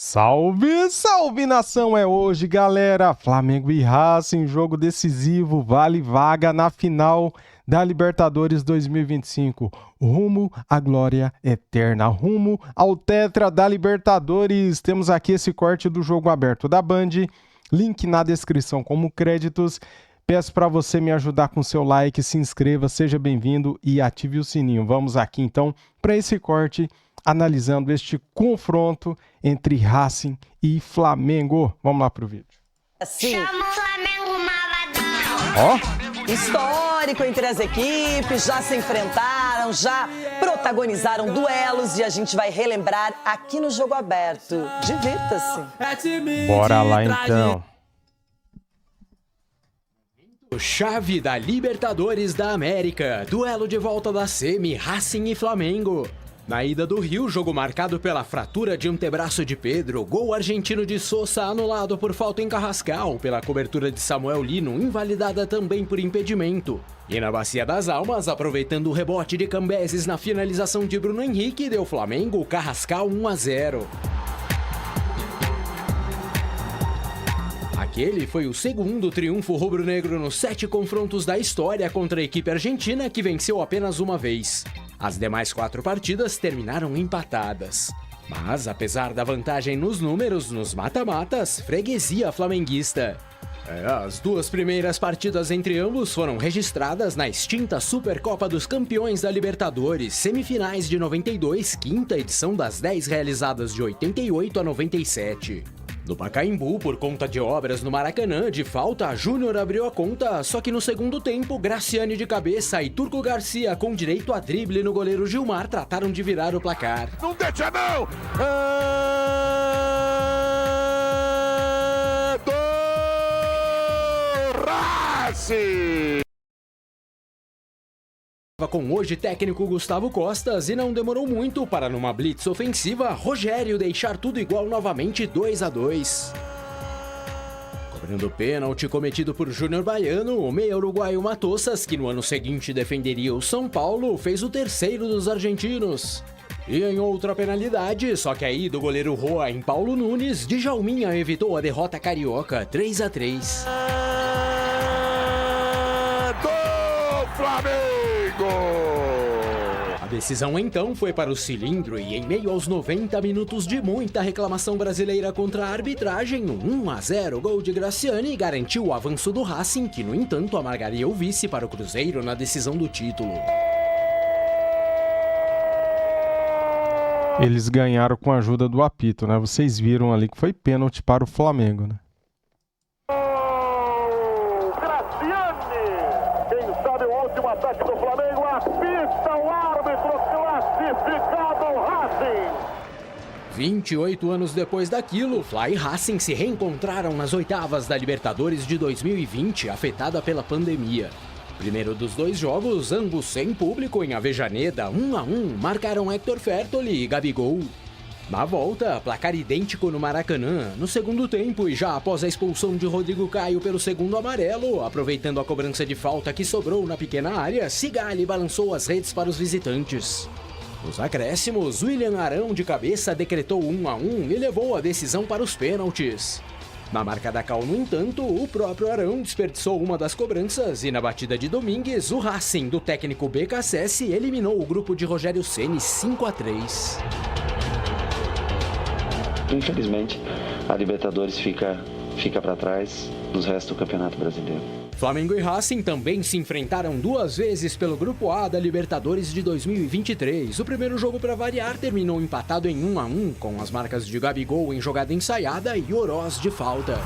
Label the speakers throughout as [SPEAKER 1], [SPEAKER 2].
[SPEAKER 1] Salve, salve nação! É hoje, galera! Flamengo e Racing, jogo decisivo, vale vaga na final da Libertadores 2025. Rumo à glória eterna, rumo ao tetra da Libertadores. Temos aqui esse corte do jogo aberto da Band, link na descrição como créditos. Peço para você me ajudar com seu like, se inscreva, seja bem-vindo e ative o sininho. Vamos aqui então para esse corte analisando este confronto entre Racing e Flamengo. Vamos lá pro vídeo.
[SPEAKER 2] Chama o Flamengo malvadão. Histórico entre as equipes, já se enfrentaram, já protagonizaram duelos e a gente vai relembrar aqui no Jogo Aberto. Divirta-se.
[SPEAKER 1] Bora lá então.
[SPEAKER 3] Chave da Libertadores da América, duelo de volta da semi, Racing e Flamengo. Na ida do Rio, jogo marcado pela fratura de antebraço de Pedro, gol argentino de Sosa anulado por falta em Carrascal, pela cobertura de Samuel Lino, invalidada também por impedimento. E na Bacia das Almas, aproveitando o rebote de Cambeses na finalização de Bruno Henrique, deu Flamengo, Carrascal 1-0. Aquele foi o segundo triunfo rubro-negro nos 7 confrontos da história contra a equipe argentina, que venceu apenas uma vez. As demais 4 partidas terminaram empatadas. Mas, apesar da vantagem nos números, nos mata-matas, freguesia flamenguista. As 2 primeiras partidas entre ambos foram registradas na extinta Supercopa dos Campeões da Libertadores, semifinais de 92, quinta edição das 10 realizadas de 88 a 97. No Pacaembu, por conta de obras no Maracanã, de falta, Júnior abriu a conta, só que no segundo tempo, Graciani de cabeça e Turco Garcia, com direito a drible no goleiro Gilmar, trataram de virar o placar.
[SPEAKER 4] Não deixa não! Do Racing!
[SPEAKER 3] Com hoje técnico Gustavo Costas e não demorou muito para numa blitz ofensiva, Rogério deixar tudo igual novamente 2-2. Cobrando pênalti cometido por Júnior Baiano, o meia uruguaio Matossas, que no ano seguinte defenderia o São Paulo, fez o terceiro dos argentinos. E em outra penalidade, só que aí do goleiro Roa em Paulo Nunes, Djalminha evitou a derrota carioca 3-3.
[SPEAKER 4] Do Flamengo!
[SPEAKER 3] A decisão então foi para o cilindro e em meio aos 90 minutos de muita reclamação brasileira contra a arbitragem, um 1-0 gol de Graciani garantiu o avanço do Racing, que no entanto amargaria o vice para o Cruzeiro na decisão do título.
[SPEAKER 1] Eles ganharam com a ajuda do apito, né? Vocês viram ali que foi pênalti para o Flamengo, né?
[SPEAKER 4] Último ataque do Flamengo, apita o árbitro, classificado Racing.
[SPEAKER 3] 28 anos depois daquilo, Fla e Racing se reencontraram nas oitavas da Libertadores de 2020, afetada pela pandemia. Primeiro dos 2 jogos, ambos sem público em Avejaneda, 1-1, marcaram Héctor Fertoli e Gabigol. Na volta, placar idêntico no Maracanã, no segundo tempo e já após a expulsão de Rodrigo Caio pelo segundo amarelo, aproveitando a cobrança de falta que sobrou na pequena área, Sigali balançou as redes para os visitantes. Nos acréscimos, William Arão de cabeça decretou 1-1 e levou a decisão para os pênaltis. Na marca da Cal, no entanto, o próprio Arão desperdiçou uma das cobranças e na batida de Domingues, o Racing do técnico BKSS eliminou o grupo de Rogério Ceni 5-3.
[SPEAKER 5] Infelizmente, a Libertadores fica para trás dos restos do Campeonato Brasileiro.
[SPEAKER 3] Flamengo e Racing também se enfrentaram 2 vezes pelo Grupo A da Libertadores de 2023. O primeiro jogo, para variar, terminou empatado em 1-1, com as marcas de Gabigol em jogada ensaiada e Oroz de falta.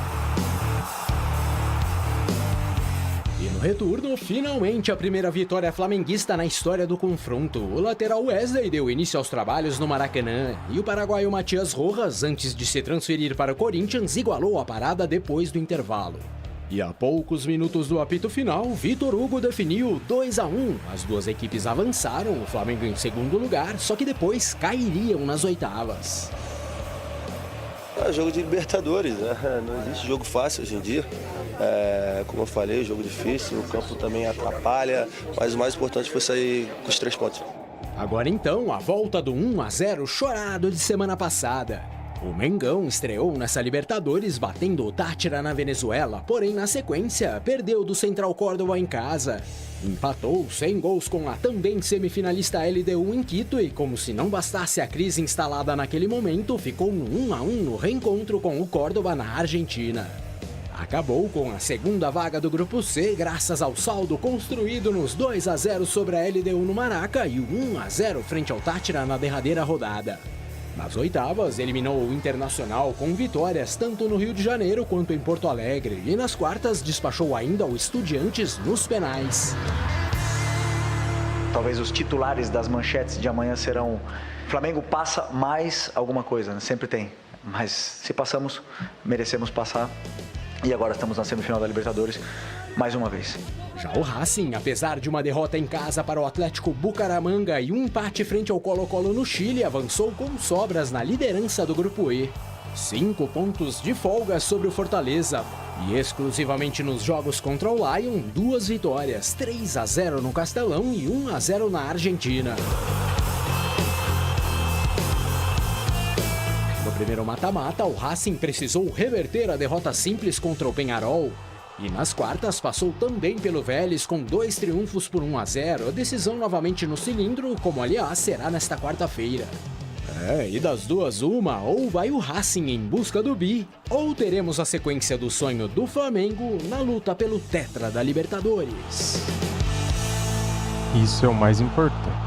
[SPEAKER 3] E no retorno, finalmente a primeira vitória flamenguista na história do confronto. O lateral Wesley deu início aos trabalhos no Maracanã e o paraguaio Matias Rojas, antes de se transferir para o Corinthians, igualou a parada depois do intervalo. E a poucos minutos do apito final, Vitor Hugo definiu 2-1. As 2 equipes avançaram, o Flamengo em segundo lugar, só que depois cairiam nas oitavas.
[SPEAKER 6] É jogo de Libertadores, né? Não existe jogo fácil hoje em dia. Como eu falei, jogo difícil, o campo também atrapalha, mas o mais importante foi sair com os 3 pontos.
[SPEAKER 3] Agora então, a volta do 1-0 chorado de semana passada. O Mengão estreou nessa Libertadores batendo o Táchira na Venezuela, porém na sequência perdeu do Central Córdoba em casa. Empatou sem gols com a também semifinalista LDU em Quito e, como se não bastasse a crise instalada naquele momento, ficou no 1-1 no reencontro com o Córdoba na Argentina. Acabou com a segunda vaga do Grupo C graças ao saldo construído nos 2-0 sobre a LDU no Maraca e o 1-0 frente ao Táchira na derradeira rodada. Nas oitavas, eliminou o Internacional com vitórias tanto no Rio de Janeiro quanto em Porto Alegre e nas quartas despachou ainda o Estudiantes nos penais.
[SPEAKER 7] Talvez os titulares das manchetes de amanhã serão: Flamengo passa mais alguma coisa, né? Sempre tem, mas se passamos, merecemos passar e agora estamos na semifinal da Libertadores mais uma vez.
[SPEAKER 3] Já o Racing, apesar de uma derrota em casa para o Atlético Bucaramanga e um empate frente ao Colo-Colo no Chile, avançou com sobras na liderança do Grupo E. 5 pontos de folga sobre o Fortaleza. E exclusivamente nos jogos contra o Lion, 2 vitórias, 3-0 no Castelão e 1-0 na Argentina. No primeiro mata-mata, o Racing precisou reverter a derrota simples contra o Peñarol. E nas quartas passou também pelo Vélez com 2 triunfos por 1-0, a decisão novamente no cilindro, como aliás será nesta quarta-feira. E das duas uma, ou vai o Racing em busca do bi, ou teremos a sequência do sonho do Flamengo na luta pelo Tetra da Libertadores.
[SPEAKER 1] Isso é o mais importante.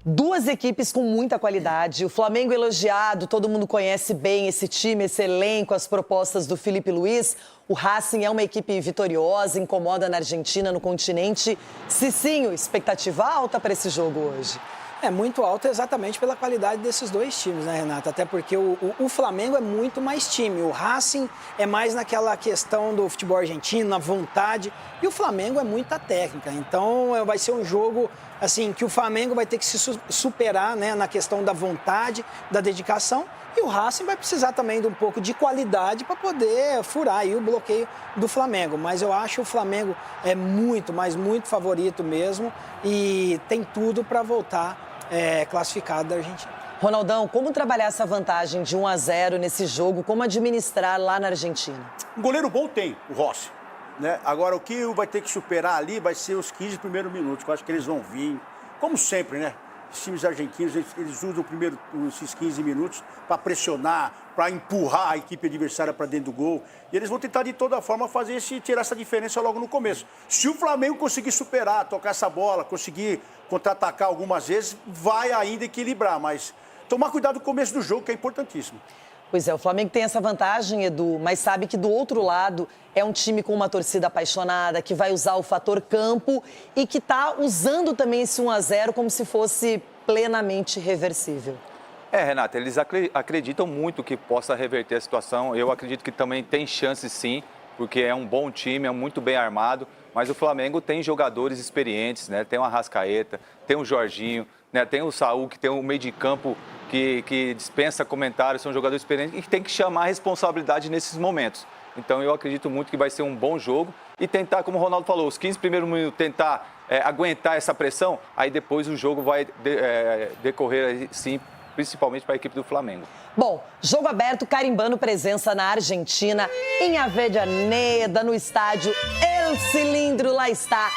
[SPEAKER 2] Duas equipes com muita qualidade. O Flamengo elogiado, todo mundo conhece bem esse time, esse elenco, as propostas do Felipe Luiz. O Racing é uma equipe vitoriosa, incomoda na Argentina, no continente. Cicinho, expectativa alta para esse jogo hoje?
[SPEAKER 8] É muito alta exatamente pela qualidade desses dois times, né, Renata? Até porque o Flamengo é muito mais time. O Racing é mais naquela questão do futebol argentino, na vontade. E o Flamengo é muita técnica. Então vai ser um jogo assim que o Flamengo vai ter que se superar, né, na questão da vontade, da dedicação. E o Racing vai precisar também de um pouco de qualidade para poder furar aí o bloqueio do Flamengo. Mas eu acho que o Flamengo é muito, mas muito favorito mesmo e tem tudo para voltar classificado da Argentina.
[SPEAKER 2] Ronaldão, como trabalhar essa vantagem de 1-0 nesse jogo? Como administrar lá na Argentina?
[SPEAKER 9] Um goleiro bom tem, o Rossi. Né? Agora, o que vai ter que superar ali vai ser os 15 primeiros minutos, que eu acho que eles vão vir. Como sempre, né? Os times argentinos, eles usam esses 15 minutos para pressionar, para empurrar a equipe adversária para dentro do gol. E eles vão tentar, de toda forma, tirar essa diferença logo no começo. Se o Flamengo conseguir superar, tocar essa bola, conseguir contra-atacar algumas vezes, vai ainda equilibrar. Mas tomar cuidado no começo do jogo, que é importantíssimo.
[SPEAKER 2] Pois é, o Flamengo tem essa vantagem, Edu, mas sabe que do outro lado é um time com uma torcida apaixonada, que vai usar o fator campo e que está usando também esse 1-0 como se fosse plenamente reversível.
[SPEAKER 10] Renata, eles acreditam muito que possa reverter a situação. Eu acredito que também tem chance sim, porque é um bom time, é muito bem armado, mas o Flamengo tem jogadores experientes, né? Tem o Arrascaeta, tem o Jorginho, né? Tem o Saúl, que tem um meio de campo que dispensa comentários, são jogadores experientes e que tem que chamar a responsabilidade nesses momentos. Então eu acredito muito que vai ser um bom jogo e tentar, como o Ronaldo falou, os 15 primeiros minutos tentar aguentar essa pressão, aí depois o jogo vai decorrer sim, principalmente para a equipe do Flamengo.
[SPEAKER 2] Bom, jogo aberto carimbando presença na Argentina, em Avellaneda, no estádio El Cilindro, lá está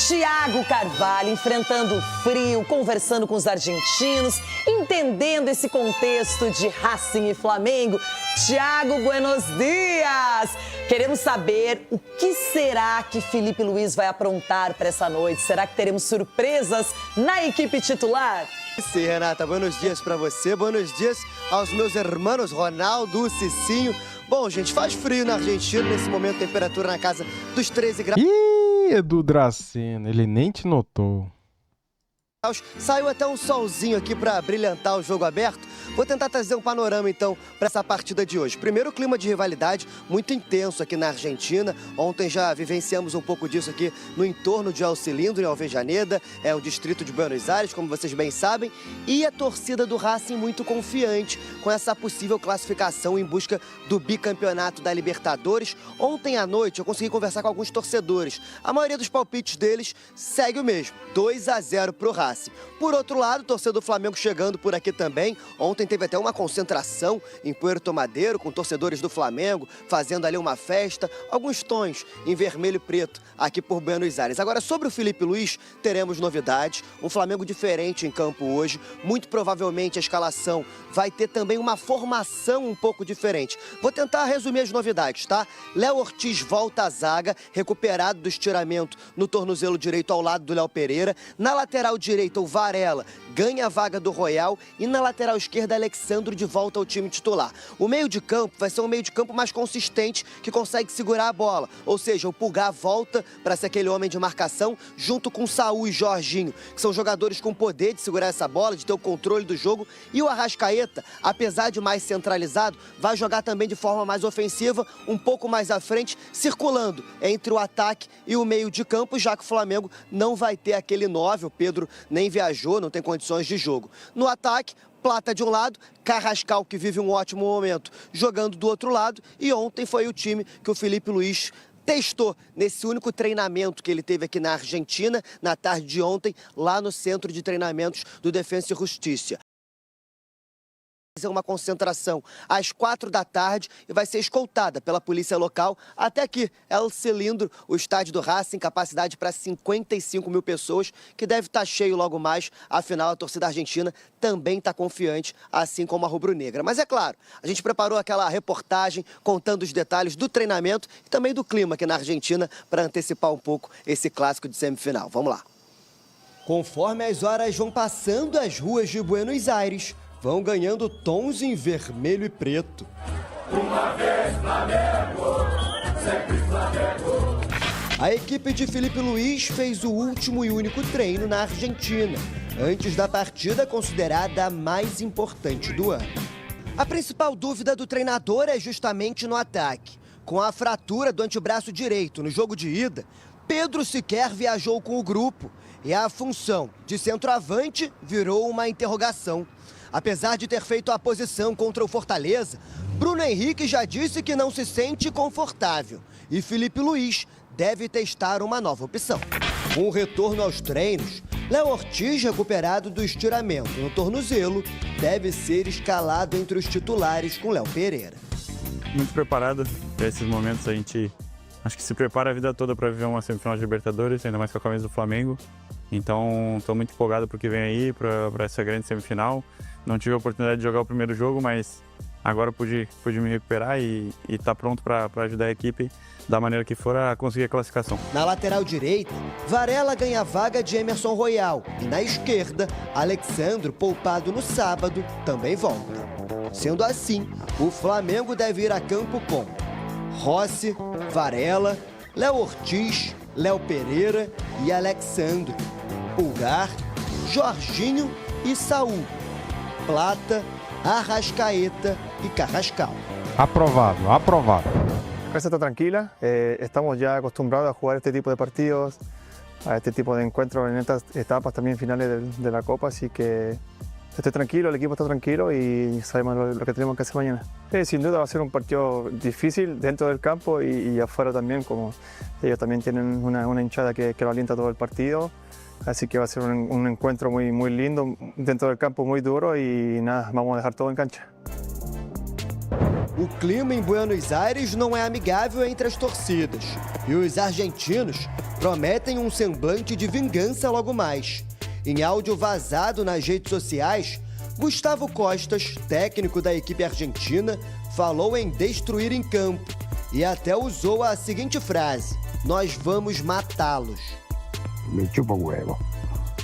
[SPEAKER 2] Thiago Carvalho enfrentando o frio, conversando com os argentinos, entendendo esse contexto de Racing e Flamengo. Thiago, buenos dias! Queremos saber o que será que Felipe Luiz vai aprontar para essa noite. Será que teremos surpresas na equipe titular?
[SPEAKER 11] Sim, Renata, buenos dias para você, buenos dias aos meus irmãos Ronaldo, Cicinho. Bom, gente, faz frio na Argentina, nesse momento temperatura na casa dos 13 graus.
[SPEAKER 1] Ih, Edu Dracena, ele nem te notou.
[SPEAKER 11] Saiu até um solzinho aqui para brilhantar o jogo aberto. Vou tentar trazer um panorama, então, para essa partida de hoje. Primeiro, o clima de rivalidade muito intenso aqui na Argentina. Ontem já vivenciamos um pouco disso aqui no entorno de El Cilindro, em Avellaneda, é o distrito de Buenos Aires, como vocês bem sabem. E a torcida do Racing muito confiante com essa possível classificação em busca do bicampeonato da Libertadores. Ontem à noite eu consegui conversar com alguns torcedores. A maioria dos palpites deles segue o mesmo, 2-0 pro Racing. Racing. Por outro lado, torcedor do Flamengo chegando por aqui também. Ontem teve até uma concentração em Puerto Madeiro com torcedores do Flamengo, fazendo ali uma festa, alguns tons em vermelho e preto aqui por Buenos Aires. Agora, sobre o Filipe Luís, teremos novidades, um Flamengo diferente em campo hoje, muito provavelmente a escalação vai ter também uma formação um pouco diferente. Vou tentar resumir as novidades, tá? Léo Ortiz volta à zaga, recuperado do estiramento no tornozelo direito ao lado do Léo Pereira. Na lateral direita, o Varela ganha a vaga do Royal e na lateral esquerda, Alexandro de volta ao time titular. O meio de campo vai ser um meio de campo mais consistente, que consegue segurar a bola, ou seja, o Pulgar volta para ser aquele homem de marcação, junto com Saúl e Jorginho, que são jogadores com poder de segurar essa bola, de ter o controle do jogo, e o Arrascaeta, apesar de mais centralizado, vai jogar também de forma mais ofensiva, um pouco mais à frente, circulando entre o ataque e o meio de campo, já que o Flamengo não vai ter aquele 9, o Pedro nem viajou, não tem condições de jogo. No ataque, Plata de um lado, Carrascal, que vive um ótimo momento, jogando do outro lado, e ontem foi o time que o Filipe Luís testou nesse único treinamento que ele teve aqui na Argentina, na tarde de ontem, lá no centro de treinamentos do Defensa e Justiça. Uma concentração às 4 da tarde e vai ser escoltada pela polícia local até aqui, El Cilindro, o estádio do Racing, capacidade para 55 mil pessoas, que deve estar cheio logo mais, afinal a torcida argentina também está confiante, assim como a rubro-negra. Mas é claro, a gente preparou aquela reportagem contando os detalhes do treinamento e também do clima aqui na Argentina para antecipar um pouco esse clássico de semifinal. Vamos lá. Conforme as horas vão passando, as ruas de Buenos Aires vão ganhando tons em vermelho e preto. Uma vez Flamengo, sempre Flamengo. A equipe de Filipe Luís fez o último e único treino na Argentina, antes da partida considerada a mais importante do ano. A principal dúvida do treinador é justamente no ataque. Com a fratura do antebraço direito no jogo de ida, Pedro sequer viajou com o grupo e a função de centroavante virou uma interrogação. Apesar de ter feito a posição contra o Fortaleza, Bruno Henrique já disse que não se sente confortável e Filipe Luís deve testar uma nova opção. Com o retorno aos treinos, Léo Ortiz, recuperado do estiramento no tornozelo, deve ser escalado entre os titulares com Léo Pereira.
[SPEAKER 12] Muito preparado para esses momentos, a gente acho que se prepara a vida toda para viver uma semifinal de Libertadores, ainda mais com a camisa do Flamengo. Então, estou muito empolgado para o que vem aí, para essa grande semifinal. Não tive a oportunidade de jogar o primeiro jogo, mas agora pude me recuperar e estar pronto para ajudar a equipe da maneira que for a conseguir a classificação.
[SPEAKER 11] Na lateral direita, Varela ganha a vaga de Emerson Royal e na esquerda, Alexandro, poupado no sábado, também volta. Sendo assim, o Flamengo deve ir a campo com Rossi, Varela, Léo Ortiz, Léo Pereira e Alexandro, Pulgar, Jorginho e Saúl, Plata, Arrascaeta y Carrascal.
[SPEAKER 1] Aprovado, aprovado.
[SPEAKER 13] La casa está tranquila, estamos ya acostumbrados a jugar este tipo de partidos, a este tipo de encuentros en estas etapas también finales de la Copa, así que estoy tranquilo, el equipo está tranquilo y sabemos lo que tenemos que hacer mañana. Sin duda va a ser un partido difícil dentro del campo y afuera también, como ellos también tienen una hinchada que lo alienta todo el partido. Así que va a ser un encuentro muy lindo, dentro del campo muy duro y nada, vamos a dejar todo en cancha.
[SPEAKER 11] O clima em Buenos Aires não é amigável entre as torcidas e os argentinos prometem um semblante de vingança logo mais. Em áudio vazado nas redes sociais, Gustavo Costas, técnico da equipe argentina, falou em destruir em campo e até usou a seguinte frase: "Nós vamos matá-los".
[SPEAKER 14] Me chupa um huevo.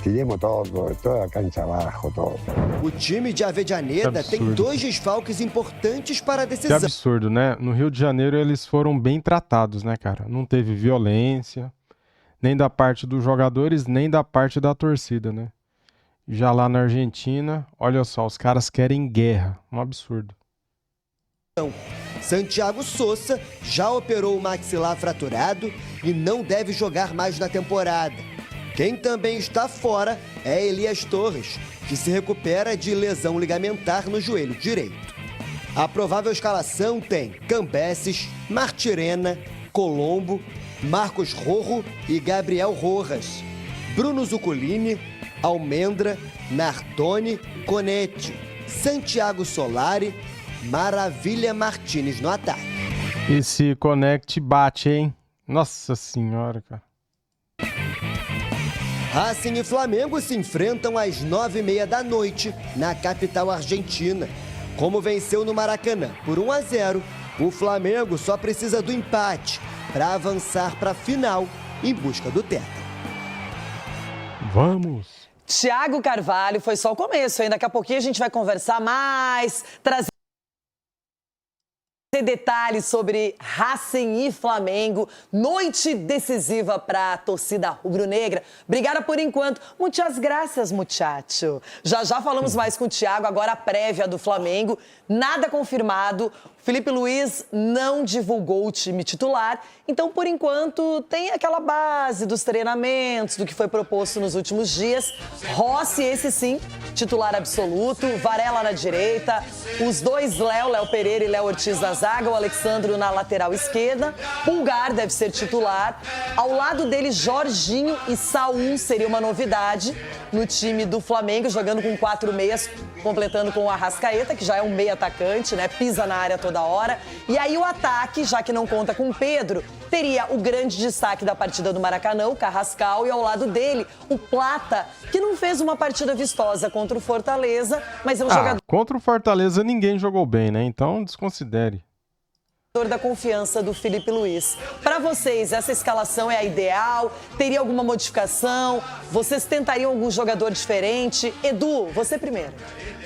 [SPEAKER 14] Tiremos toda a cancha abaixo, todo.
[SPEAKER 11] O time de Avellaneda tem 2 desfalques importantes para a decisão.
[SPEAKER 1] Que absurdo, né? No Rio de Janeiro eles foram bem tratados, né, cara? Não teve violência, nem da parte dos jogadores, nem da parte da torcida, né? Já lá na Argentina, olha só, os caras querem guerra. Um absurdo.
[SPEAKER 11] Santiago Sousa já operou o maxilar fraturado e não deve jogar mais na temporada. Quem também está fora é Elias Torres, que se recupera de lesão ligamentar no joelho direito. A provável escalação tem Cambeses, Martirena, Colombo, Marcos Rojo e Gabriel Rojas, Bruno Zuculini, Almendra, Nardoni, Conetti, Santiago Solari, Maravilha Martínez no ataque.
[SPEAKER 1] Esse Connect bate, hein? Nossa senhora, cara.
[SPEAKER 11] Racing e Flamengo se enfrentam às 9h30 da noite na capital argentina. Como venceu no Maracanã por 1-0, o Flamengo só precisa do empate para avançar para a final em busca do tetra.
[SPEAKER 1] Vamos!
[SPEAKER 2] Thiago Carvalho, foi só o começo, hein? Daqui a pouquinho a gente vai conversar mais, trazer detalhes sobre Racing e Flamengo, noite decisiva para a torcida rubro-negra. Obrigada por enquanto. Muitas graças, muchacho. Já falamos mais com o Thiago, agora a prévia do Flamengo. Nada confirmado. Felipe Luiz não divulgou o time titular, então, por enquanto, tem aquela base dos treinamentos, do que foi proposto nos últimos dias. Rossi, esse sim, titular absoluto, Varela na direita, os dois Léo Pereira e Léo Ortiz na zaga, o Alexandro na lateral esquerda, Pulgar deve ser titular, ao lado dele, Jorginho e Saúl seria uma novidade no time do Flamengo, jogando com 4 meias, completando com o Arrascaeta, que já é um meia atacante, né, pisa na área toda hora. E aí o ataque, já que não conta com o Pedro, teria o grande destaque da partida do Maracanã, o Carrascal, e ao lado dele, o Plata, que não fez uma partida vistosa contra o Fortaleza, mas é um jogador...
[SPEAKER 1] Contra o Fortaleza ninguém jogou bem, né? Então desconsidere.
[SPEAKER 2] Da confiança do Felipe Luiz. Para vocês, essa escalação é a ideal? Teria alguma modificação? Vocês tentariam algum jogador diferente? Edu, você primeiro.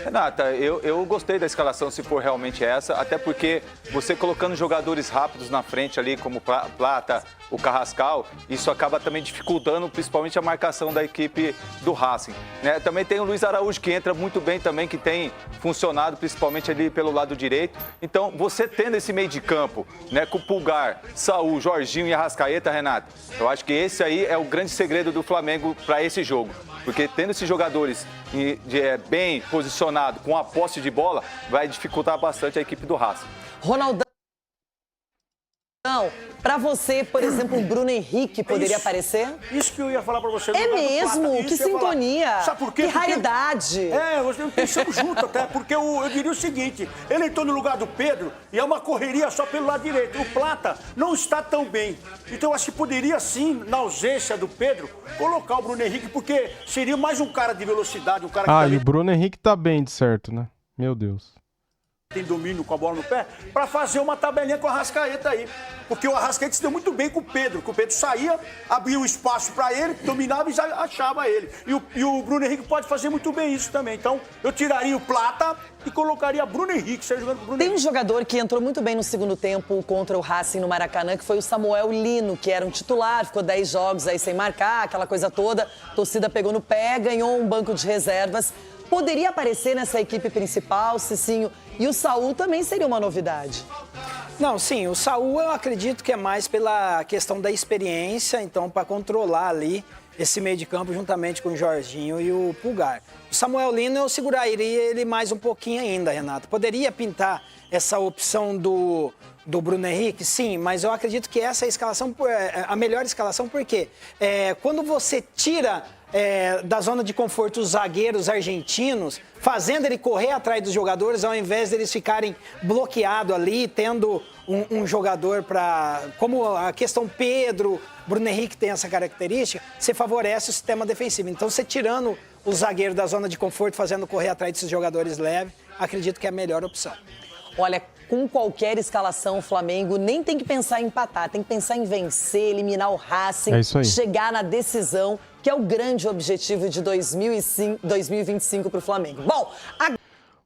[SPEAKER 10] Renata, eu gostei da escalação, se for realmente essa, até porque você colocando jogadores rápidos na frente ali, como Plata, o Carrascal, isso acaba também dificultando principalmente a marcação da equipe do Racing, né? Também tem o Luiz Araújo, que entra muito bem também, que tem funcionado principalmente ali pelo lado direito. Então, você tendo esse meio de campo, né, com Pulgar, Saúl, Jorginho e Arrascaeta, Renata, eu acho que esse aí é o grande segredo do Flamengo para esse jogo. Porque tendo esses jogadores bem posicionados, com a posse de bola, vai dificultar bastante a equipe do Racing.
[SPEAKER 2] Ronaldão, para você, por exemplo, o Bruno Henrique poderia aparecer?
[SPEAKER 9] Isso que eu ia falar para você.
[SPEAKER 2] É mesmo? Que sintonia.
[SPEAKER 9] Sabe por quê?
[SPEAKER 2] Que raridade.
[SPEAKER 9] Nós pensamos junto até, porque eu diria o seguinte, ele entrou no lugar do Pedro e é uma correria só pelo lado direito. O Plata não está tão bem. Então, eu acho que poderia sim, na ausência do Pedro, colocar o Bruno Henrique, porque seria mais um cara de velocidade, um cara que
[SPEAKER 1] e o Bruno Henrique tá bem, de certo, né? Meu Deus.
[SPEAKER 9] Tem domínio com a bola no pé, para fazer uma tabelinha com o Arrascaeta aí. Porque o Arrascaeta se deu muito bem com o Pedro, que o Pedro saía, abria o espaço para ele, dominava e já achava ele. E o Bruno Henrique pode fazer muito bem isso também. Então, eu tiraria o Plata e colocaria Bruno Henrique, jogando com Bruno
[SPEAKER 2] Tem um
[SPEAKER 9] Henrique.
[SPEAKER 2] jogador que entrou muito bem no segundo tempo contra o Racing no Maracanã, que foi o Samuel Lino, que era um titular, ficou 10 jogos aí sem marcar, aquela coisa toda. A torcida pegou no pé, ganhou um banco de reservas. Poderia aparecer nessa equipe principal, Cicinho, e o Saúl também seria uma novidade.
[SPEAKER 8] Não, sim, o Saúl eu acredito que é mais pela questão da experiência, então para controlar ali esse meio de campo juntamente com o Jorginho e o Pulgar. O Samuel Lino eu seguraria ele mais um pouquinho ainda, Renato. Poderia pintar essa opção do Bruno Henrique? Sim, mas eu acredito que essa é a melhor escalação, porque quando você tira da zona de conforto os zagueiros argentinos, fazendo ele correr atrás dos jogadores, ao invés deles ficarem bloqueados ali, tendo um jogador para... Como a questão Pedro, Bruno Henrique tem essa característica, você favorece o sistema defensivo. Então, você tirando o zagueiro da zona de conforto, fazendo correr atrás desses jogadores leves, acredito que é a melhor opção.
[SPEAKER 2] Olha, com qualquer escalação, o Flamengo nem tem que pensar em empatar, tem que pensar em vencer, eliminar o Racing, chegar na decisão, que é o grande objetivo de 2025 para o Flamengo. Bom,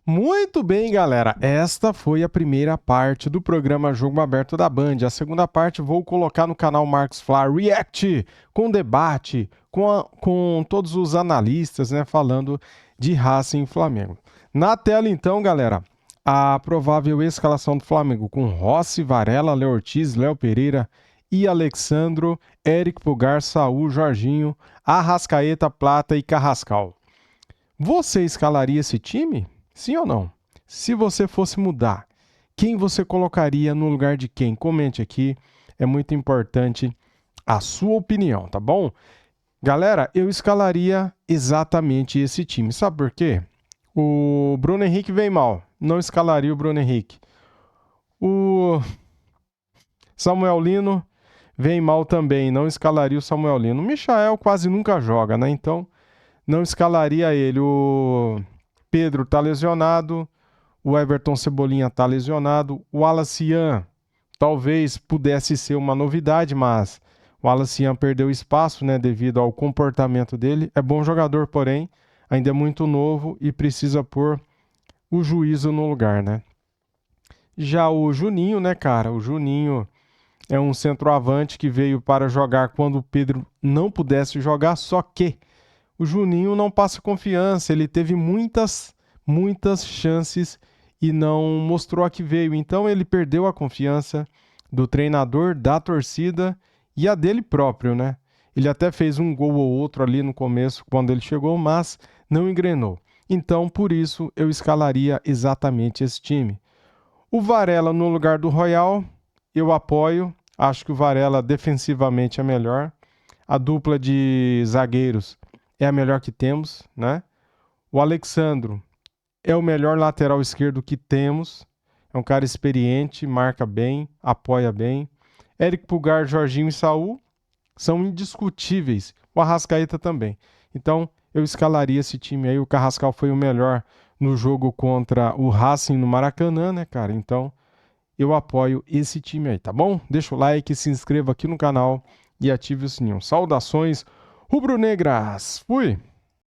[SPEAKER 1] Muito bem, galera. Esta foi a primeira parte do programa Jogo Aberto da Band. A segunda parte vou colocar no canal Marcos Fla React, com debate, com todos os analistas, né, falando de Racing e Flamengo. Na tela, então, galera, a provável escalação do Flamengo com Rossi, Varela, Léo Ortiz, Léo Pereira e Alexandro, Éric Pulgar, Saúl, Jorginho, Arrascaeta, Plata e Carrascal. Você escalaria esse time? Sim ou não? Se você fosse mudar, quem você colocaria no lugar de quem? Comente aqui, é muito importante a sua opinião, tá bom? Galera, eu escalaria exatamente esse time. Sabe por quê? O Bruno Henrique vem mal. Não escalaria o Bruno Henrique. O Samuel Lino vem mal também. Não escalaria o Samuel Lino. O Michael quase nunca joga, né? Então, não escalaria ele. O Pedro tá lesionado. O Everton Cebolinha tá lesionado. O Wallace Ian talvez pudesse ser uma novidade, mas o Wallace Ian perdeu espaço, né, devido ao comportamento dele. É bom jogador, porém, ainda é muito novo e precisa pôr o juízo no lugar, né? Já o Juninho, né, cara? O Juninho é um centroavante que veio para jogar quando o Pedro não pudesse jogar, só que o Juninho não passa confiança. Ele teve muitas chances e não mostrou a que veio. Então ele perdeu a confiança do treinador, da torcida e a dele próprio, né? Ele até fez um gol ou outro ali no começo, quando ele chegou, mas não engrenou. Então, por isso, eu escalaria exatamente esse time. O Varela no lugar do Royal, eu apoio. Acho que o Varela defensivamente é melhor. A dupla de zagueiros é a melhor que temos, né? O Alexandro é o melhor lateral esquerdo que temos. É um cara experiente, marca bem, apoia bem. Eric Pulgar, Jorginho e Saul são indiscutíveis. O Arrascaeta também. Então, eu escalaria esse time aí. O Carrascal foi o melhor no jogo contra o Racing no Maracanã, né, cara? Então, eu apoio esse time aí, tá bom? Deixa o like, se inscreva aqui no canal e ative o sininho. Saudações rubro-negras. Fui!